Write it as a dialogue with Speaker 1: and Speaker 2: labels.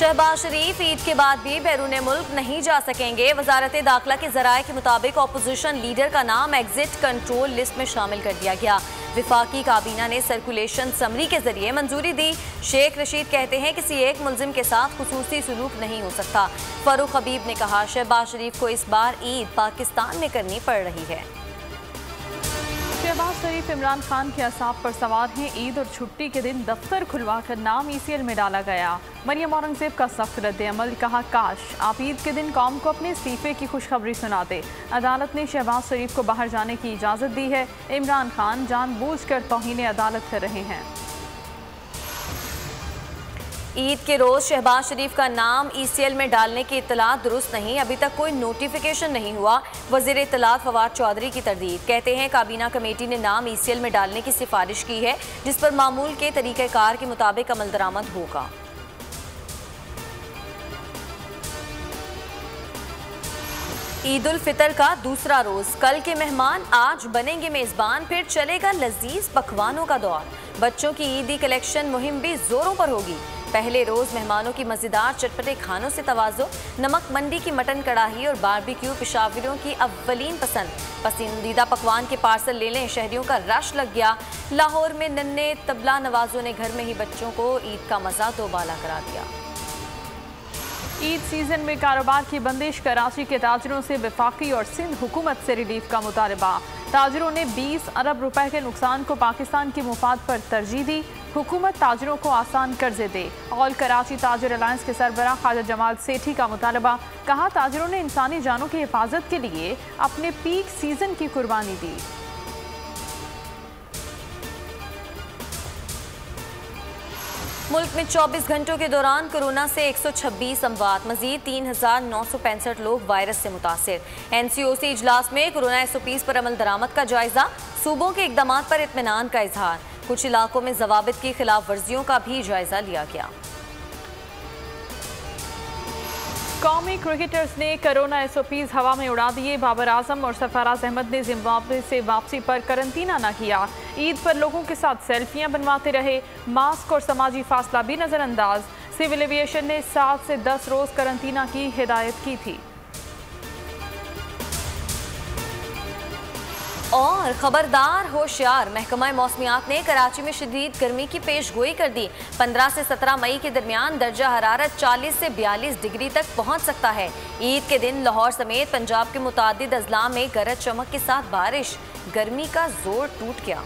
Speaker 1: शहबाज शरीफ ईद के बाद भी बैरून मुल्क नहीं जा सकेंगे। वजारत दाखिला के जराये के मुताबिक अपोजिशन लीडर का नाम एग्जिट कंट्रोल लिस्ट में शामिल कर दिया गया। विफाकी काबीना ने सर्कुलेशन समरी के जरिए मंजूरी दी। शेख रशीद कहते हैं किसी एक मुलजिम के साथ खुसूसी सुलूक नहीं हो सकता। फारूक हबीब ने कहा शहबाज शरीफ को इस बार ईद पाकिस्तान में करनी पड़ रही है।
Speaker 2: शहबाज शरीफ इमरान खान के असाब पर सवार हैं। ईद और छुट्टी के दिन दफ्तर खुलवाकर नाम ECL में डाला गया। मरियम औरंगजेब का सख्त रद्द-ए-अमल, कहा काश आप ईद के दिन कौम को अपने इस्तीफे की खुशखबरी सुनाते। अदालत ने शहबाज शरीफ को बाहर जाने की इजाज़त दी है। इमरान खान जानबूझकर तौहीन अदालत कर रहे हैं।
Speaker 1: ईद के रोज़ शहबाज शरीफ का नाम ECL में डालने की इत्तला दुरुस्त नहीं, अभी तक कोई नोटिफिकेशन नहीं हुआ। वज़ीर इत्तलात फवाद चौधरी की तरदीद, कहते हैं काबीना कमेटी ने नाम ECL में डालने की सिफारिश की है, जिस पर मामूल के तरीक़ेकार के मुताबिक अमल दरामद होगा। ईद उल फितर का दूसरा रोज़, कल के मेहमान आज बनेंगे मेज़बान, फिर चलेगा लजीज पकवानों का दौर। बच्चों की ईदी कलेक्शन मुहिम भी जोरों पर होगी। पहले रोज़ मेहमानों की मज़ेदार चटपटे खानों से तवाज़ो। नमक मंडी की मटन कढ़ाई और बारबेक्यू पेशावरियों की अव्वलीन पसंद। पसंदीदा पकवान के पार्सल ले लें, शहरियों का रश लग गया। लाहौर में नन्हे तबला नवाजों ने घर में ही बच्चों को ईद का मज़ा दोबाला करा दिया।
Speaker 2: ईद सीजन में कारोबार की बंदिश, कराची के ताजरों से वफाकी और सिंध हुकूमत से रिलीफ का मुतालबा। ताजरों ने 20 अरब रुपए के नुकसान को पाकिस्तान के मुफाद पर तरजीह दी। हुकूमत ताजरों को आसान कर्जे दे। ऑल कराची ताजर अलायंस के सरबराह ख्वाजा जमाल सेठी का मुतालबा, कहा ताजरों ने इंसानी जानों की हिफाजत के लिए अपने पीक सीजन की कुर्बानी दी।
Speaker 1: मुल्क में 24 घंटों के दौरान कोरोना से 126 अमवात, मजीद 3965 लोग वायरस से मुतासिर। NCOC इजलास में कोरोना SOPs पर अमल दरामद का जायजा, सूबों के इकदामात पर इत्मीनान का इजहार। कुछ इलाकों में जवाबित की खिलाफ वर्जियों का भी जायजा लिया गया।
Speaker 2: कौमी क्रिकेटर्स ने कोरोना SOPs हवा में उड़ा दिए। बाबर आजम और सरफराज अहमद ने जिम्बाब्वे से वापसी पर करंतना न किया। ईद पर लोगों के साथ सेल्फियां बनवाते रहे। मास्क और समाजी फासला भी नजरअंदाज। सिविल एविएशन ने 7 से 10 रोज करंतना की हिदायत की थी।
Speaker 1: और खबरदार होशियार, महकमा मौसमियात ने कराची में शदीद गर्मी की पेश गोई कर दी। 15 से 17 मई के दरमियान दर्जा हरारत 40 से 42 डिग्री तक पहुंच सकता है। ईद के दिन लाहौर समेत पंजाब के मुतादिद अजला में गरज चमक के साथ बारिश, गर्मी का जोर टूट गया।